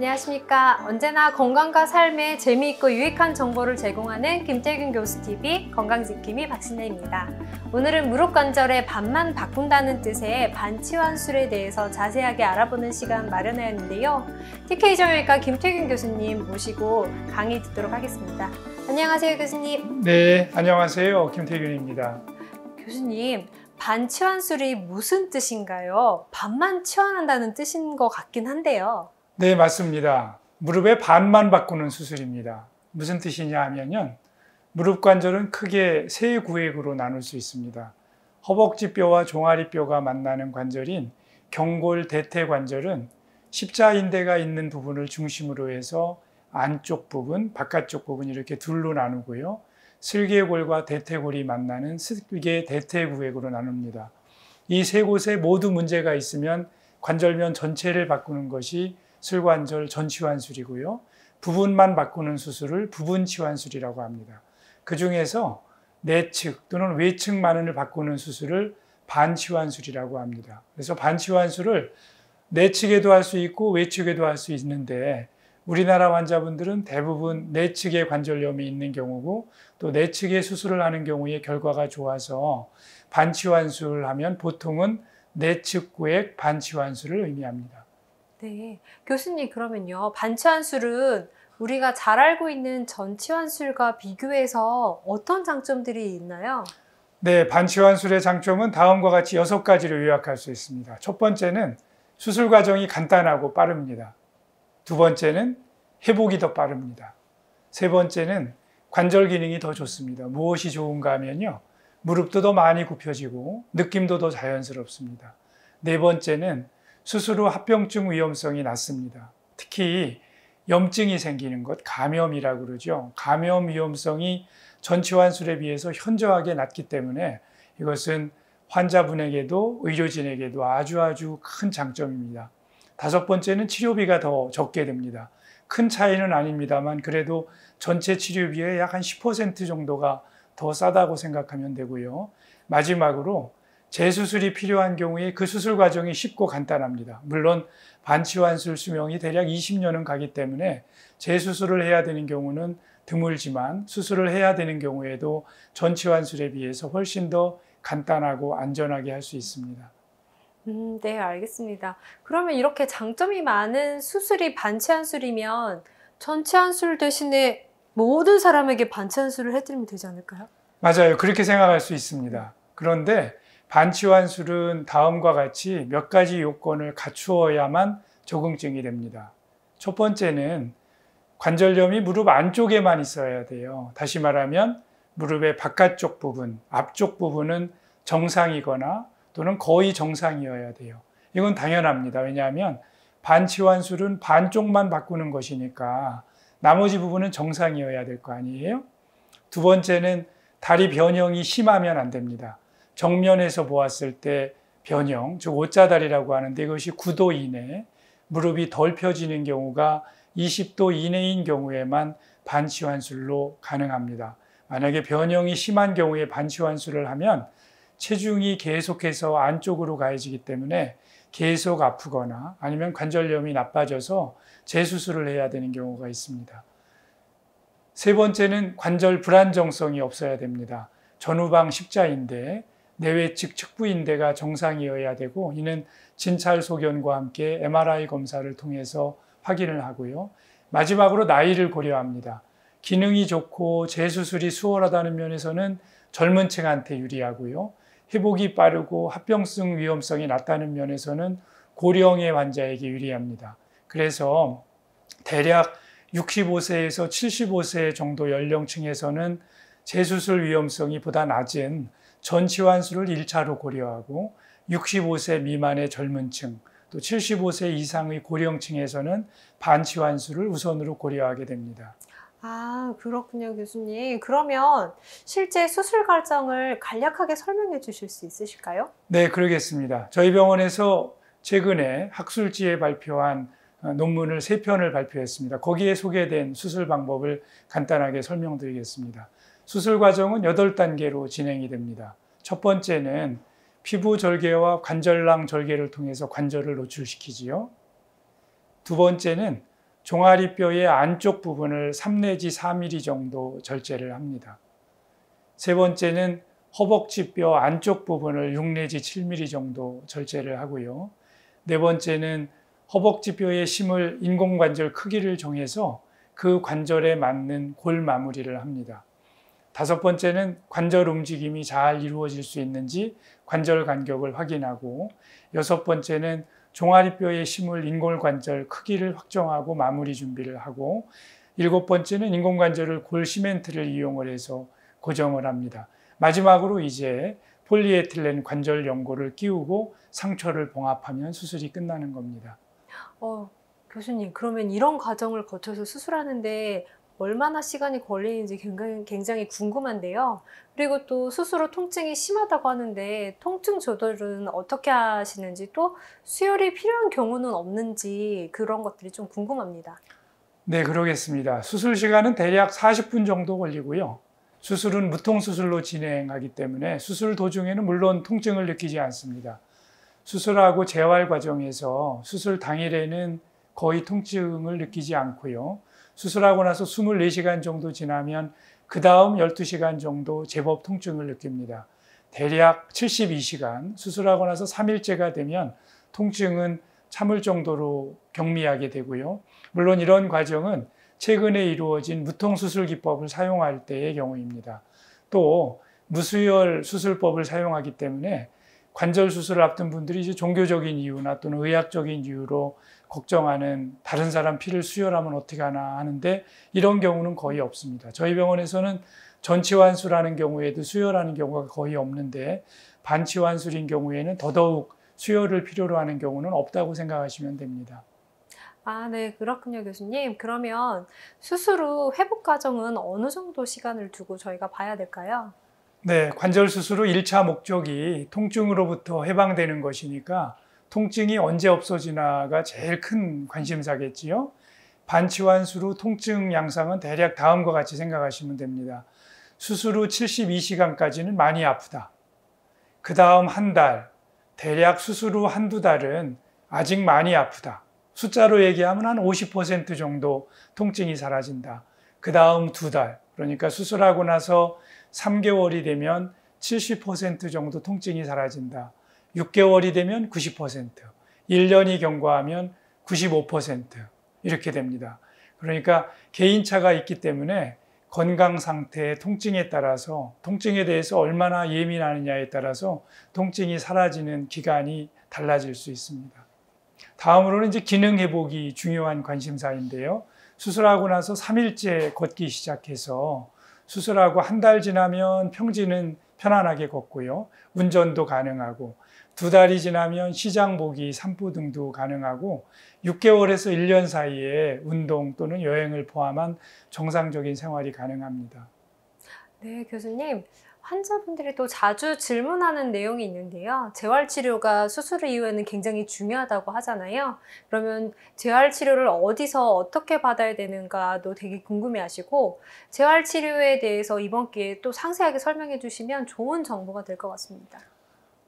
안녕하십니까. 언제나 건강과 삶에 재미있고 유익한 정보를 제공하는 김태균 교수TV 건강지킴이 박신혜입니다. 오늘은 무릎 관절의 반만 바꾼다는 뜻의 반치환술에 대해서 자세하게 알아보는 시간 마련하였는데요. TK정형외과 김태균 교수님 모시고 강의 듣도록 하겠습니다. 안녕하세요, 교수님. 네, 안녕하세요. 김태균입니다. 교수님, 반치환술이 무슨 뜻인가요? 반만 치환한다는 뜻인 것 같긴 한데요. 네, 맞습니다. 무릎의 반만 바꾸는 수술입니다. 무슨 뜻이냐 하면요, 무릎 관절은 크게 세 구획으로 나눌 수 있습니다. 허벅지뼈와 종아리뼈가 만나는 관절인 경골 대퇴 관절은 십자인대가 있는 부분을 중심으로 해서 안쪽 부분, 바깥쪽 부분 이렇게 둘로 나누고요. 슬개골과 대퇴골이 만나는 슬개 대퇴 구획으로 나눕니다. 이 세 곳에 모두 문제가 있으면 관절면 전체를 바꾸는 것이 슬관절 전치환술이고요. 부분만 바꾸는 수술을 부분치환술이라고 합니다. 그 중에서 내측 또는 외측만을 바꾸는 수술을 반치환술이라고 합니다. 그래서 반치환술을 내측에도 할 수 있고 외측에도 할 수 있는데 우리나라 환자분들은 대부분 내측에 관절염이 있는 경우고 또 내측에 수술을 하는 경우에 결과가 좋아서 반치환술을 하면 보통은 내측 구획 반치환술을 의미합니다. 네, 교수님 그러면요. 반치환술은 우리가 잘 알고 있는 전치환술과 비교해서 어떤 장점들이 있나요? 네, 반치환술의 장점은 다음과 같이 6가지로 요약할 수 있습니다. 첫 번째는 수술 과정이 간단하고 빠릅니다. 두 번째는 회복이 더 빠릅니다. 세 번째는 관절 기능이 더 좋습니다. 무엇이 좋은가 하면요, 무릎도 더 많이 굽혀지고 느낌도 더 자연스럽습니다. 네 번째는 수술 후 합병증 위험성이 낮습니다. 특히 염증이 생기는 것, 감염이라고 그러죠. 감염 위험성이 전치환술에 비해서 현저하게 낮기 때문에 이것은 환자분에게도 의료진에게도 아주 큰 장점입니다. 다섯 번째는 치료비가 더 적게 듭니다. 큰 차이는 아닙니다만 그래도 전체 치료비의 약 한 10% 정도가 더 싸다고 생각하면 되고요. 마지막으로 재수술이 필요한 경우에 그 수술 과정이 쉽고 간단합니다. 물론 반치환술 수명이 대략 20년은 가기 때문에 재수술을 해야 되는 경우는 드물지만 수술을 해야 되는 경우에도 전치환술에 비해서 훨씬 더 간단하고 안전하게 할 수 있습니다. 네, 알겠습니다. 그러면 이렇게 장점이 많은 수술이 반치환술이면 전치환술 대신에 모든 사람에게 반치환술을 해드리면 되지 않을까요? 맞아요. 그렇게 생각할 수 있습니다. 그런데 반치환술은 다음과 같이 몇 가지 요건을 갖추어야만 적응증이 됩니다. 첫 번째는 관절염이 무릎 안쪽에만 있어야 돼요. 다시 말하면 무릎의 바깥쪽 부분, 앞쪽 부분은 정상이거나 또는 거의 정상이어야 돼요. 이건 당연합니다. 왜냐하면 반치환술은 반쪽만 바꾸는 것이니까 나머지 부분은 정상이어야 될 거 아니에요? 두 번째는 다리 변형이 심하면 안 됩니다. 정면에서 보았을 때 변형, 즉 O자다리라고 하는데 이것이 9도 이내, 무릎이 덜 펴지는 경우가 20도 이내인 경우에만 반치환술로 가능합니다. 만약에 변형이 심한 경우에 반치환술을 하면 체중이 계속해서 안쪽으로 가해지기 때문에 계속 아프거나 아니면 관절염이 나빠져서 재수술을 해야 되는 경우가 있습니다. 세 번째는 관절 불안정성이 없어야 됩니다. 전후방 십자인대, 내외측 측부인대가 정상이어야 되고 이는 진찰 소견과 함께 MRI 검사를 통해서 확인을 하고요. 마지막으로 나이를 고려합니다. 기능이 좋고 재수술이 수월하다는 면에서는 젊은 층한테 유리하고요. 회복이 빠르고 합병증 위험성이 낮다는 면에서는 고령의 환자에게 유리합니다. 그래서 대략 65세에서 75세 정도 연령층에서는 재수술 위험성이 보다 낮은 전치환술을 1차로 고려하고 65세 미만의 젊은 층, 또 75세 이상의 고령층에서는 반치환술을 우선으로 고려하게 됩니다. 아, 그렇군요, 교수님. 그러면 실제 수술 과정을 간략하게 설명해 주실 수 있으실까요? 네, 그러겠습니다. 저희 병원에서 최근에 학술지에 발표한 논문을 3편을 발표했습니다. 거기에 소개된 수술 방법을 간단하게 설명드리겠습니다. 수술 과정은 8단계로 진행이 됩니다. 첫 번째는 피부 절개와 관절낭 절개를 통해서 관절을 노출시키지요. 두 번째는 종아리뼈의 안쪽 부분을 3 내지 4mm 정도 절제를 합니다. 세 번째는 허벅지뼈 안쪽 부분을 6 내지 7mm 정도 절제를 하고요. 네 번째는 허벅지뼈에 심을 인공관절 크기를 정해서 그 관절에 맞는 골 마무리를 합니다. 다섯 번째는 관절 움직임이 잘 이루어질 수 있는지 관절 간격을 확인하고, 여섯 번째는 종아리뼈에 심을 인공관절 크기를 확정하고 마무리 준비를 하고, 일곱 번째는 인공관절을 골 시멘트를 이용을 해서 고정을 합니다. 마지막으로 이제 폴리에틸렌 관절 연고를 끼우고 상처를 봉합하면 수술이 끝나는 겁니다. 교수님, 그러면 이런 과정을 거쳐서 수술하는데 얼마나 시간이 걸리는지 굉장히 궁금한데요. 그리고 또 수술 후 통증이 심하다고 하는데 통증 조절은 어떻게 하시는지, 또 수혈이 필요한 경우는 없는지 그런 것들이 좀 궁금합니다. 네, 그러겠습니다. 수술 시간은 대략 40분 정도 걸리고요. 수술은 무통수술로 진행하기 때문에 수술 도중에는 물론 통증을 느끼지 않습니다. 수술하고 재활 과정에서 수술 당일에는 거의 통증을 느끼지 않고요. 수술하고 나서 24시간 정도 지나면 그 다음 12시간 정도 제법 통증을 느낍니다. 대략 72시간, 수술하고 나서 3일째가 되면 통증은 참을 정도로 경미하게 되고요. 물론 이런 과정은 최근에 이루어진 무통수술 기법을 사용할 때의 경우입니다. 또 무수혈 수술법을 사용하기 때문에 관절 수술을 앞둔 분들이 이제 종교적인 이유나 또는 의학적인 이유로 걱정하는 다른 사람 피를 수혈하면 어떻게 하나 하는데, 이런 경우는 거의 없습니다. 저희 병원에서는 전치환수라는 경우에도 수혈하는 경우가 거의 없는데, 반치환술인 경우에는 더더욱 수혈을 필요로 하는 경우는 없다고 생각하시면 됩니다. 네, 그렇군요, 교수님. 그러면 수술 후 회복 과정은 어느 정도 시간을 두고 저희가 봐야 될까요? 네, 관절 수술 후 1차 목적이 통증으로부터 해방되는 것이니까 통증이 언제 없어지나가 제일 큰 관심사겠지요. 반치환술 후 통증 양상은 대략 다음과 같이 생각하시면 됩니다. 수술 후 72시간까지는 많이 아프다. 그 다음 한 달, 대략 수술 후 한두 달은 아직 많이 아프다. 숫자로 얘기하면 한 50% 정도 통증이 사라진다. 그 다음 두 달, 그러니까 수술하고 나서 3개월이 되면 70% 정도 통증이 사라진다. 6개월이 되면 90%, 1년이 경과하면 95% 이렇게 됩니다. 그러니까 개인차가 있기 때문에 건강 상태, 통증에 따라서, 통증에 대해서 얼마나 예민하느냐에 따라서 통증이 사라지는 기간이 달라질 수 있습니다. 다음으로는 이제 기능 회복이 중요한 관심사인데요. 수술하고 나서 3일째 걷기 시작해서 수술하고 한 달 지나면 평지는 편안하게 걷고요. 운전도 가능하고, 두 달이 지나면 시장 보기, 산보 등도 가능하고, 6개월에서 1년 사이에 운동 또는 여행을 포함한 정상적인 생활이 가능합니다. 네, 교수님. 환자분들이 또 자주 질문하는 내용이 있는데요. 재활치료가 수술 이후에는 굉장히 중요하다고 하잖아요. 그러면 재활치료를 어디서 어떻게 받아야 되는가도 되게 궁금해하시고, 재활치료에 대해서 이번 기회에 또 상세하게 설명해 주시면 좋은 정보가 될 것 같습니다.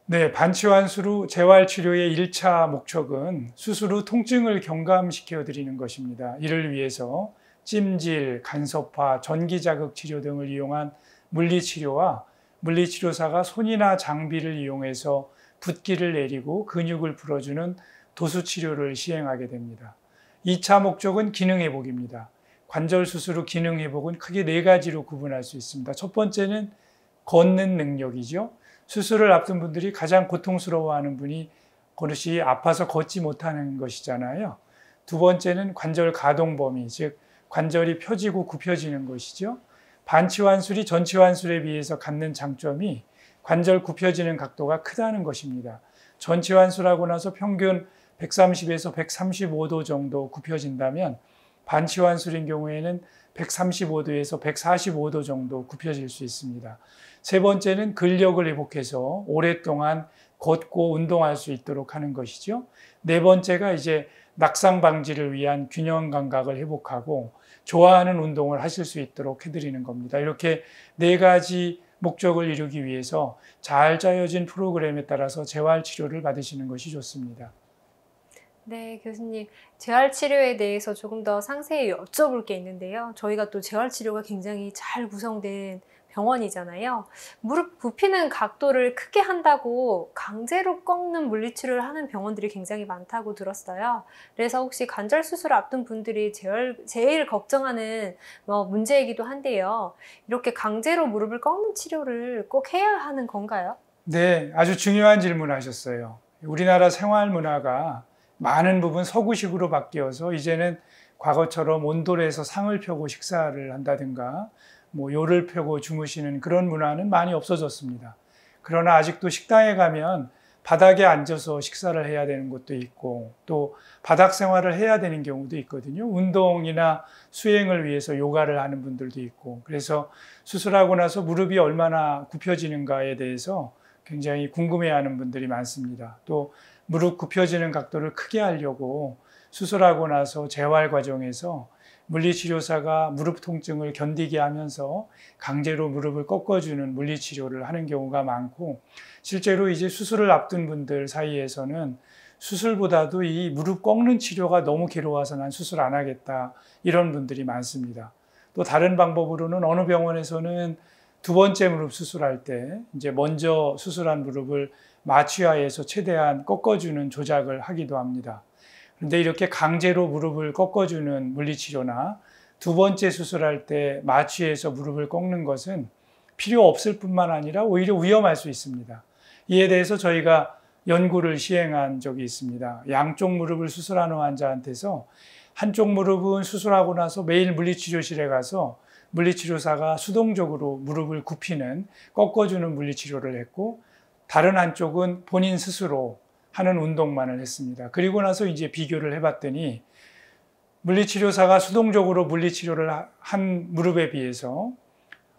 네, 반치환술 후 재활치료의 1차 목적은 수술 후 통증을 경감시켜 드리는 것입니다. 이를 위해서 찜질, 간섭화, 전기자극 치료 등을 이용한 물리치료와 물리치료사가 손이나 장비를 이용해서 붓기를 내리고 근육을 풀어주는 도수치료를 시행하게 됩니다. 2차 목적은 기능회복입니다. 관절 수술 후 기능회복은 크게 4가지로 구분할 수 있습니다. 첫 번째는 걷는 능력이죠. 수술을 앞둔 분들이 가장 고통스러워하는 분이 그것이 아파서 걷지 못하는 것이잖아요. 두 번째는 관절 가동 범위, 즉 관절이 펴지고 굽혀지는 것이죠. 반치환술이 전치환술에 비해서 갖는 장점이 관절 굽혀지는 각도가 크다는 것입니다. 전치환술하고 나서 평균 130에서 135도 정도 굽혀진다면 반치환술인 경우에는 135도에서 145도 정도 굽혀질 수 있습니다. 세 번째는 근력을 회복해서 오랫동안 걷고 운동할 수 있도록 하는 것이죠. 네 번째가 이제 낙상 방지를 위한 균형 감각을 회복하고 좋아하는 운동을 하실 수 있도록 해드리는 겁니다. 이렇게 4가지 목적을 이루기 위해서 잘 짜여진 프로그램에 따라서 재활치료를 받으시는 것이 좋습니다. 네, 교수님. 재활 치료에 대해서 조금 더 상세히 여쭤볼 게 있는데요. 저희가 또 재활 치료가 굉장히 잘 구성된 병원이잖아요. 무릎 굽히는 각도를 크게 한다고 강제로 꺾는 물리치료를 하는 병원들이 굉장히 많다고 들었어요. 그래서 혹시 관절 수술 앞둔 분들이 제일 걱정하는 문제이기도 한데요. 이렇게 강제로 무릎을 꺾는 치료를 꼭 해야 하는 건가요? 네, 아주 중요한 질문을 하셨어요. 우리나라 생활 문화가 많은 부분 서구식으로 바뀌어서 이제는 과거처럼 온돌에서 상을 펴고 식사를 한다든가 요를 펴고 주무시는 그런 문화는 많이 없어졌습니다. 그러나 아직도 식당에 가면 바닥에 앉아서 식사를 해야 되는 곳도 있고 또 바닥 생활을 해야 되는 경우도 있거든요. 운동이나 수행을 위해서 요가를 하는 분들도 있고, 그래서 수술하고 나서 무릎이 얼마나 굽혀지는가에 대해서 굉장히 궁금해하는 분들이 많습니다. 또 무릎 굽혀지는 각도를 크게 하려고 수술하고 나서 재활 과정에서 물리치료사가 무릎 통증을 견디게 하면서 강제로 무릎을 꺾어주는 물리치료를 하는 경우가 많고, 실제로 이제 수술을 앞둔 분들 사이에서는 수술보다도 이 무릎 꺾는 치료가 너무 괴로워서 난 수술 안 하겠다, 이런 분들이 많습니다. 또 다른 방법으로는 어느 병원에서는 두 번째 무릎 수술할 때 이제 먼저 수술한 무릎을 마취하에서 최대한 꺾어주는 조작을 하기도 합니다. 그런데 이렇게 강제로 무릎을 꺾어주는 물리치료나 두 번째 수술할 때 마취해서 무릎을 꺾는 것은 필요 없을 뿐만 아니라 오히려 위험할 수 있습니다. 이에 대해서 저희가 연구를 시행한 적이 있습니다. 양쪽 무릎을 수술하는 환자한테서 한쪽 무릎은 수술하고 나서 매일 물리치료실에 가서 물리치료사가 수동적으로 무릎을 굽히는, 꺾어주는 물리치료를 했고, 다른 한쪽은 본인 스스로 하는 운동만을 했습니다. 그리고 나서 이제 비교를 해봤더니 물리치료사가 수동적으로 물리치료를 한 무릎에 비해서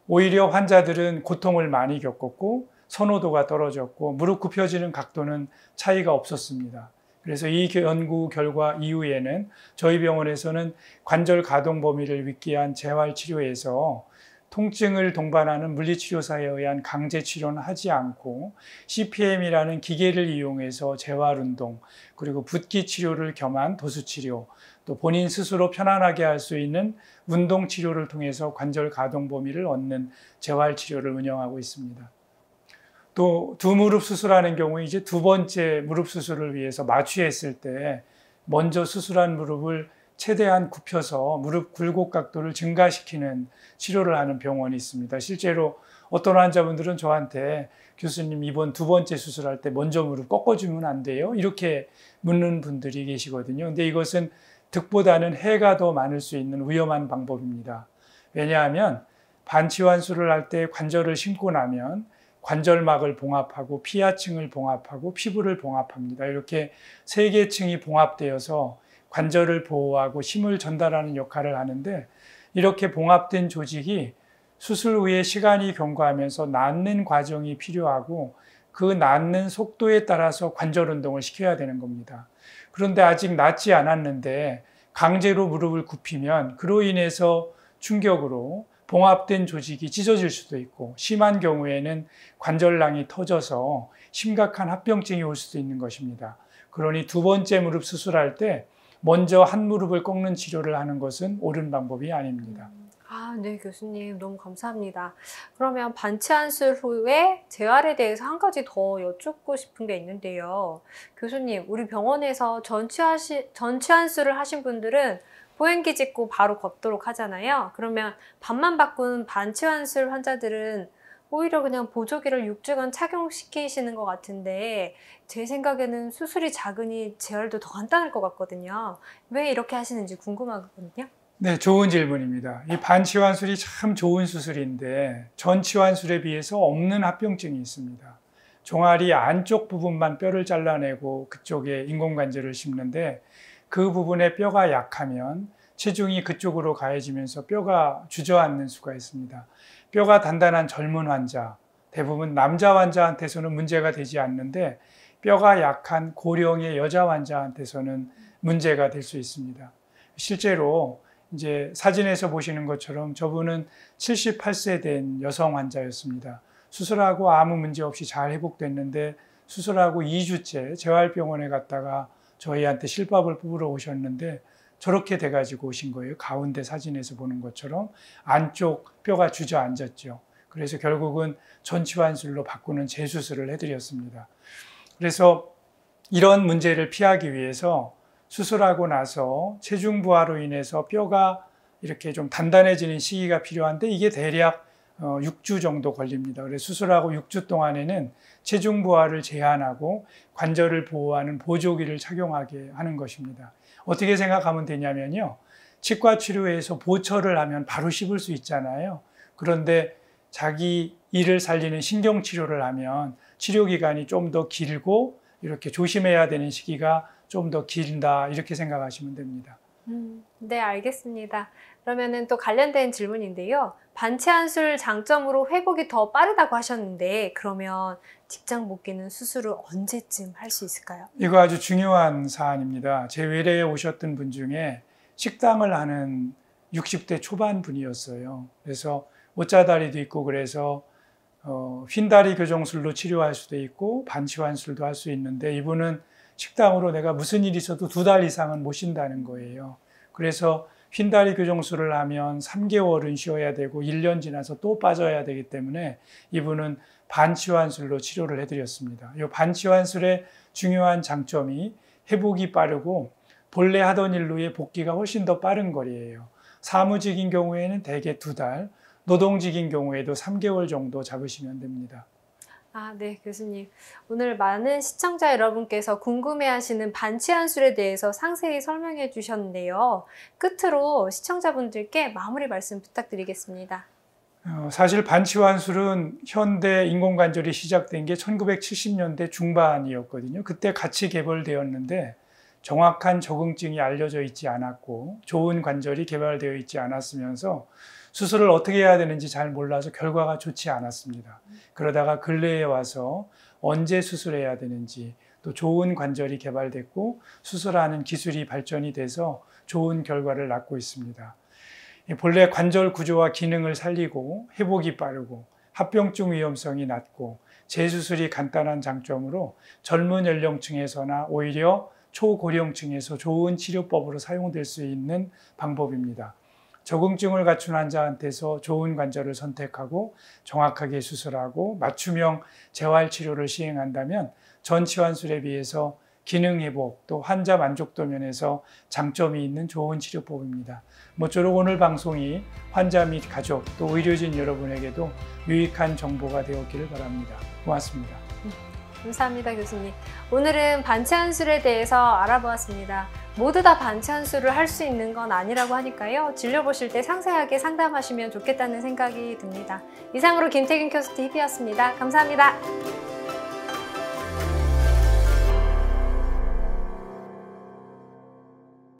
오히려 환자들은 고통을 많이 겪었고 선호도가 떨어졌고 무릎 굽혀지는 각도는 차이가 없었습니다. 그래서 이 연구 결과 이후에는 저희 병원에서는 관절 가동 범위를 윗기한 재활 치료에서 통증을 동반하는 물리치료사에 의한 강제 치료는 하지 않고 CPM이라는 기계를 이용해서 재활운동, 그리고 붓기 치료를 겸한 도수치료, 또 본인 스스로 편안하게 할 수 있는 운동치료를 통해서 관절 가동 범위를 얻는 재활치료를 운영하고 있습니다. 또 두 무릎 수술하는 경우 이제 두 번째 무릎 수술을 위해서 마취했을 때 먼저 수술한 무릎을 최대한 굽혀서 무릎 굴곡 각도를 증가시키는 치료를 하는 병원이 있습니다. 실제로 어떤 환자분들은 저한테 교수님 이번 두 번째 수술할 때 먼저 무릎 꺾어주면 안 돼요? 이렇게 묻는 분들이 계시거든요. 근데 이것은 득보다는 해가 더 많을 수 있는 위험한 방법입니다. 왜냐하면 반치환수를 할 때 관절을 심고 나면 관절막을 봉합하고 피하층을 봉합하고 피부를 봉합합니다. 이렇게 세 개 층이 봉합되어서 관절을 보호하고 힘을 전달하는 역할을 하는데, 이렇게 봉합된 조직이 수술 후에 시간이 경과하면서 낫는 과정이 필요하고 그 낫는 속도에 따라서 관절 운동을 시켜야 되는 겁니다. 그런데 아직 낫지 않았는데 강제로 무릎을 굽히면 그로 인해서 충격으로 봉합된 조직이 찢어질 수도 있고 심한 경우에는 관절낭이 터져서 심각한 합병증이 올 수도 있는 것입니다. 그러니 두 번째 무릎 수술할 때 먼저 한 무릎을 꺾는 치료를 하는 것은 옳은 방법이 아닙니다. 네, 교수님 너무 감사합니다. 그러면 반치환술 후에 재활에 대해서 한 가지 더 여쭙고 싶은 게 있는데요. 교수님, 우리 병원에서 전치환술을 하신 분들은 보행기 짚고 바로 걷도록 하잖아요. 그러면 반만 바꾼 반치환술 환자들은 오히려 그냥 보조기를 6주간 착용시키시는 것 같은데, 제 생각에는 수술이 작으니 재활도 더 간단할 것 같거든요. 왜 이렇게 하시는지 궁금하거든요. 네, 좋은 질문입니다. 이 반치환술이 참 좋은 수술인데 전치환술에 비해서 없는 합병증이 있습니다. 종아리 안쪽 부분만 뼈를 잘라내고 그쪽에 인공관절을 심는데, 그 부분에 뼈가 약하면 체중이 그쪽으로 가해지면서 뼈가 주저앉는 수가 있습니다. 뼈가 단단한 젊은 환자, 대부분 남자 환자한테서는 문제가 되지 않는데 뼈가 약한 고령의 여자 환자한테서는 문제가 될 수 있습니다. 실제로 이제 사진에서 보시는 것처럼 저분은 78세 된 여성 환자였습니다. 수술하고 아무 문제 없이 잘 회복됐는데 수술하고 2주째 재활병원에 갔다가 저희한테 실밥을 뽑으러 오셨는데 저렇게 돼가지고 오신 거예요. 가운데 사진에서 보는 것처럼 안쪽 뼈가 주저앉았죠. 그래서 결국은 전치환술로 바꾸는 재수술을 해드렸습니다. 그래서 이런 문제를 피하기 위해서 수술하고 나서 체중 부하로 인해서 뼈가 이렇게 좀 단단해지는 시기가 필요한데 이게 대략 6주 정도 걸립니다. 그래서 수술하고 6주 동안에는 체중 부하를 제한하고 관절을 보호하는 보조기를 착용하게 하는 것입니다. 어떻게 생각하면 되냐면요. 치과 치료에서 보철을 하면 바로 씹을 수 있잖아요. 그런데 자기 이를 살리는 신경 치료를 하면 치료 기간이 좀 더 길고 이렇게 조심해야 되는 시기가 좀 더 길다 이렇게 생각하시면 됩니다. 네, 알겠습니다. 그러면은 또 관련된 질문인데요. 반치환술 장점으로 회복이 더 빠르다고 하셨는데 그러면 직장 복귀는 수술을 언제쯤 할 수 있을까요? 이거 아주 중요한 사안입니다. 제 외래에 오셨던 분 중에 식당을 하는 60대 초반 분이었어요. 그래서 옷자다리도 있고 그래서 휜다리 교정술로 치료할 수도 있고 반치환술도 할 수 있는데 이분은 식당으로 내가 무슨 일이 있어도 2달 이상은 못 쉰다는 거예요. 그래서 휜다리 교정술을 하면 3개월은 쉬어야 되고 1년 지나서 또 빠져야 되기 때문에 이분은 반치환술로 치료를 해드렸습니다. 이 반치환술의 중요한 장점이 회복이 빠르고 본래 하던 일로의 복귀가 훨씬 더 빠른 거리예요. 사무직인 경우에는 대개 2달, 노동직인 경우에도 3개월 정도 잡으시면 됩니다. 네, 교수님. 오늘 많은 시청자 여러분께서 궁금해하시는 반치환술에 대해서 상세히 설명해 주셨는데요. 끝으로 시청자분들께 마무리 말씀 부탁드리겠습니다. 사실 반치환술은 현대 인공관절이 시작된 게 1970년대 중반이었거든요. 그때 같이 개발되었는데 정확한 적응증이 알려져 있지 않았고 좋은 관절이 개발되어 있지 않았으면서 수술을 어떻게 해야 되는지 잘 몰라서 결과가 좋지 않았습니다. 그러다가 근래에 와서 언제 수술해야 되는지 또 좋은 관절이 개발됐고 수술하는 기술이 발전이 돼서 좋은 결과를 낳고 있습니다. 본래 관절 구조와 기능을 살리고 회복이 빠르고 합병증 위험성이 낮고 재수술이 간단한 장점으로 젊은 연령층에서나 오히려 초고령층에서 좋은 치료법으로 사용될 수 있는 방법입니다. 적응증을 갖춘 환자한테서 좋은 관절을 선택하고 정확하게 수술하고 맞춤형 재활치료를 시행한다면 전치환술에 비해서 기능 회복 또 환자 만족도 면에서 장점이 있는 좋은 치료법입니다. 모쪼록 오늘 방송이 환자 및 가족 또 의료진 여러분에게도 유익한 정보가 되었기를 바랍니다. 고맙습니다. 감사합니다, 교수님. 오늘은 반치환술에 대해서 알아보았습니다. 모두 다 반치환술을 할 수 있는 건 아니라고 하니까요. 진료 보실 때 상세하게 상담하시면 좋겠다는 생각이 듭니다. 이상으로 김태균 큐스TV였습니다. 감사합니다.